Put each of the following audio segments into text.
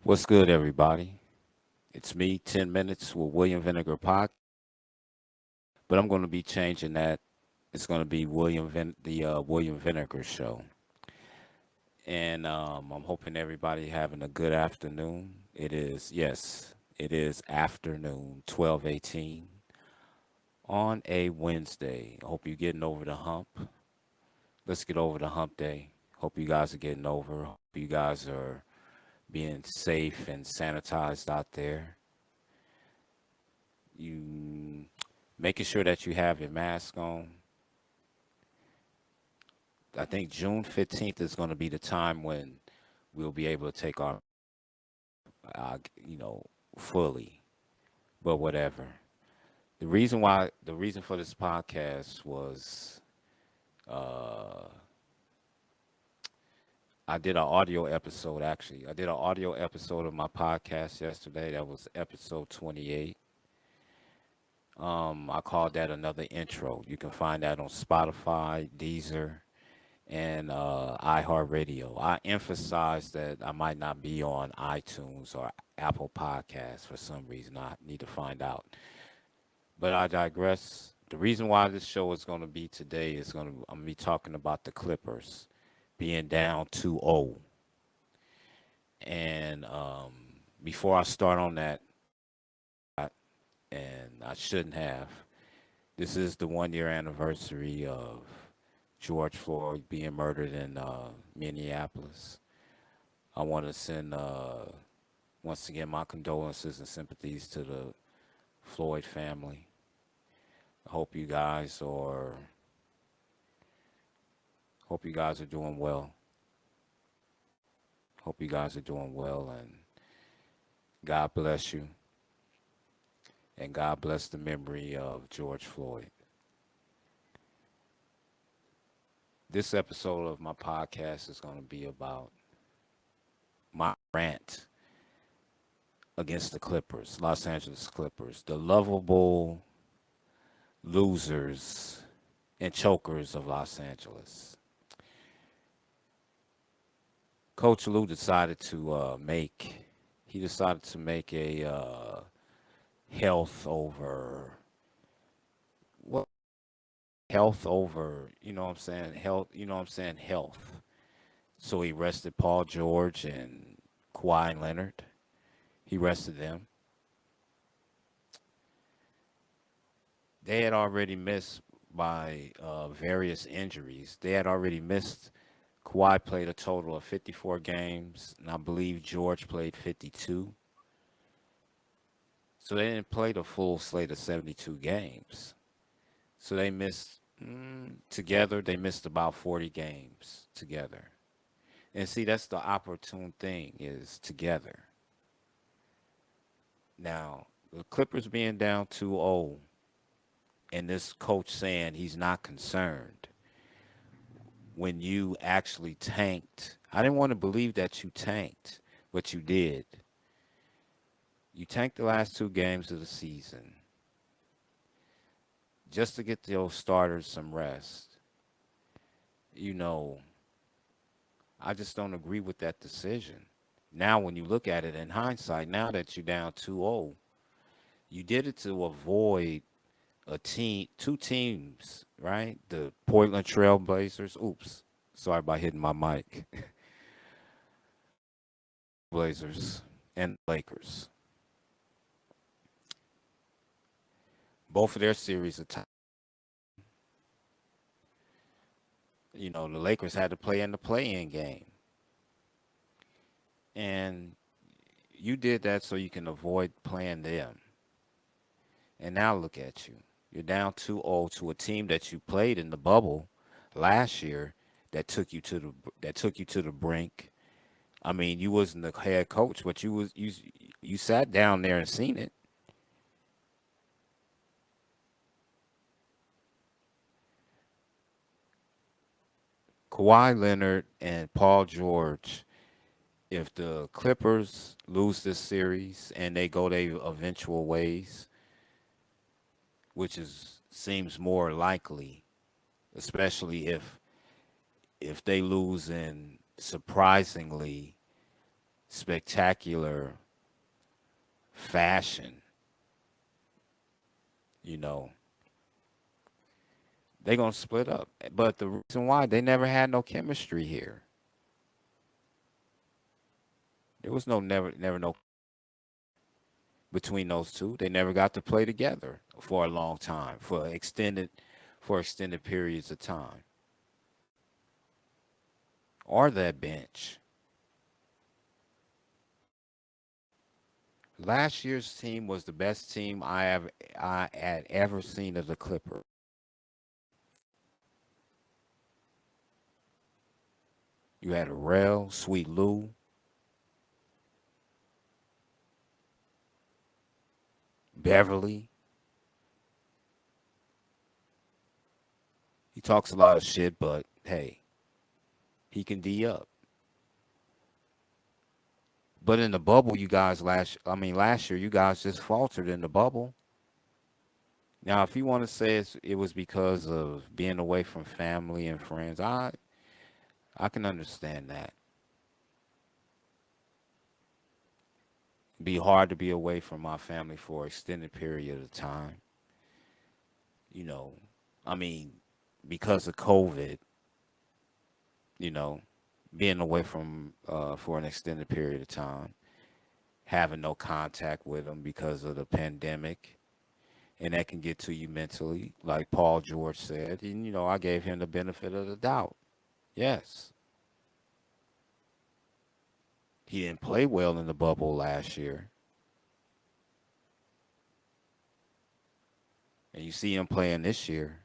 What's good, everybody? It's me, 10 Minutes with William Vinegar Pod, but I'm going to be changing that. It's going to be William Vinegar Show. And I'm hoping everybody having a good afternoon. It is afternoon, 12:18 on a Wednesday. I hope you're getting over the hump. Let's get over the hump day. Hope you guys are getting over. Hope you guys are being safe and sanitized out there. You making sure that you have your mask on. I think June 15th is going to be the time when we'll be able to take uh, you know, fully, but whatever. The reason for this podcast was, uh, I did an audio episode actually. I did an audio episode of my podcast yesterday. That was episode 28. I called that another intro. You can find that on Spotify, Deezer, and iHeartRadio. I emphasize that I might not be on iTunes or Apple Podcasts for some reason. I need to find out. But I digress. The reason why this show is going to be today is I'm going to be talking about the Clippers being down 2-0. And before I start on that, and I shouldn't have, this is the 1 year anniversary of George Floyd being murdered in Minneapolis. I want to send, once again, my condolences and sympathies to the Floyd family. I hope you guys are doing well. Hope you guys are doing well, and God bless you, and God bless the memory of George Floyd. This episode of my podcast is going to be about my rant against the Clippers, Los Angeles Clippers, the lovable losers and chokers of Los Angeles. Coach Lou decided to make a health over what health over, you know what I'm saying? Health. So he rested Paul George and Kawhi Leonard. He rested them. They had already missed by various injuries. They had already missed. Kawhi played a total of 54 games, and I believe George played 52. So they didn't play the full slate of 72 games. So they missed together. They missed about 40 games together. And see, that's the opportune thing is together. Now, the Clippers being down 2-0 and this coach saying he's not concerned when you actually tanked. I didn't want to believe that you tanked, but you did. You tanked the last two games of the season just to get those starters some rest. You know, I just don't agree with that decision. Now, when you look at it in hindsight, now that you're down 2-0, you did it to avoid two teams, right? The Portland Trail Blazers. Oops, sorry about hitting my mic. Blazers and Lakers. Both of their series are tied. You know, the Lakers had to play in the play-in game. And you did that so you can avoid playing them. And now look at you. You're down 2-0 to a team that you played in the bubble last year that took you to the brink. I mean, you wasn't the head coach, but you sat down there and seen it. Kawhi Leonard and Paul George, if the Clippers lose this series and they go their eventual ways, which is seems more likely, especially if they lose in surprisingly spectacular fashion, you know, they're gonna split up. But the reason why they never had no chemistry here, there was never no between those two. They never got to play together for a long time, for extended periods of time. Or that bench. Last year's team was the best team I had ever seen of the Clippers. You had Arel, Sweet Lou, Beverly. He talks a lot of shit, but hey, he can D up. But in the bubble, you guys last year, you guys just faltered in the bubble. Now, if you want to say it was because of being away from family and friends, I can understand that. It'd be hard to be away from my family for an extended period of time. You know, I mean, because of COVID, you know, being away from for an extended period of time, having no contact with them because of the pandemic, and that can get to you mentally, like Paul George said. And I gave him the benefit of the doubt. Yes, he didn't play well in the bubble last year, and you see him playing this year.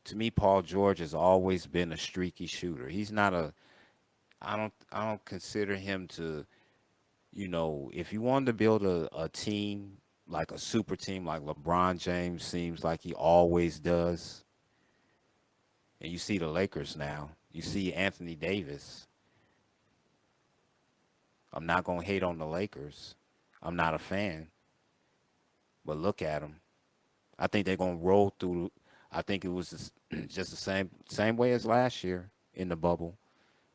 To me, Paul George has always been a streaky shooter. He's not a. I don't consider him to. If you wanted to build a team like a super team, like LeBron James seems like he always does, and you see the Lakers now. You see Anthony Davis. I'm not gonna hate on the Lakers. I'm not a fan, but look at them. I think they're gonna roll through. I think it was just the same way as last year in the bubble.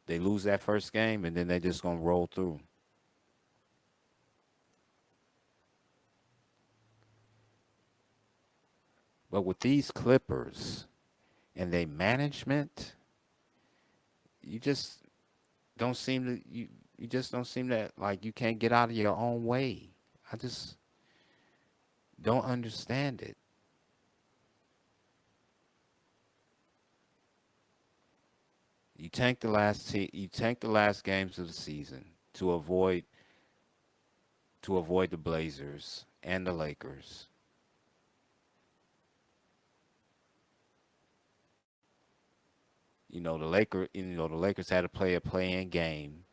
They lose that first game, and then they're just gonna roll through. But with these Clippers and their management, you just don't seem to you just don't seem that like you can't get out of your own way. I just don't understand it. You tank the last games of the season to avoid the Blazers and the Lakers. The Lakers had to play a play-in game,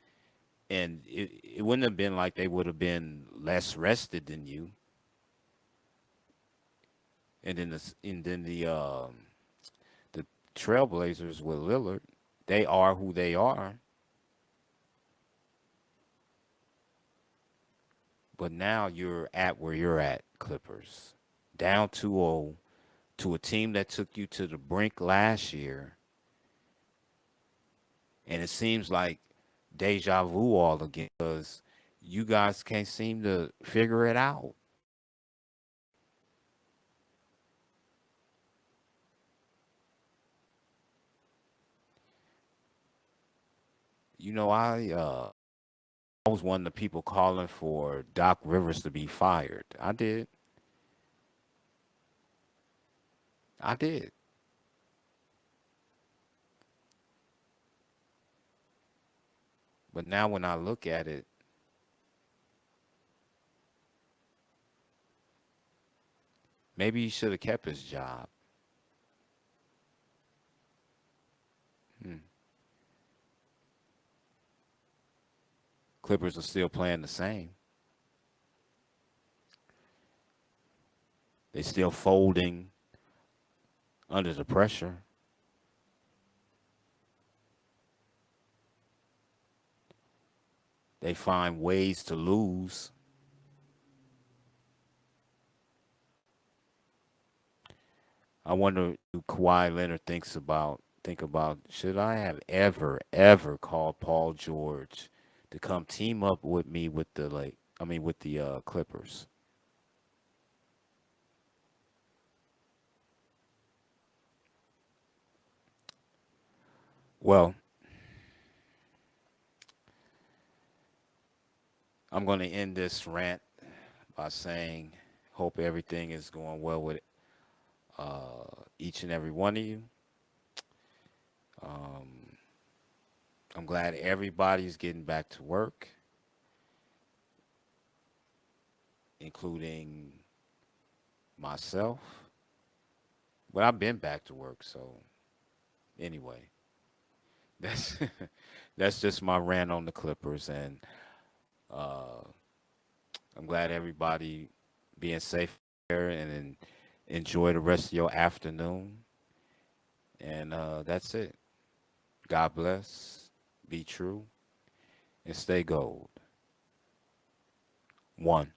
and it wouldn't have been like they would have been less rested than you. And then the Trailblazers with Lillard, they are who they are. But now you're at where you're at, Clippers, down 2-0 to a team that took you to the brink last year, and it seems like deja vu all again because you guys can't seem to figure it out. I was one of the people calling for Doc Rivers to be fired. I did. But now when I look at it, maybe he should have kept his job. Hmm. Clippers are still playing the same. They still folding under the pressure. They find ways to lose. I wonder who Kawhi Leonard thinks about think about should I have ever called Paul George to come team up with me with the with the Clippers. Well, I'm going to end this rant by saying hope everything is going well with each and every one of you. Um, I'm glad everybody's getting back to work, including myself. But I've been back to work, so anyway, that's that's just my rant on the Clippers, and uh, I'm glad everybody being safe there and enjoy the rest of your afternoon. And that's it. God bless. Be true and stay gold. One.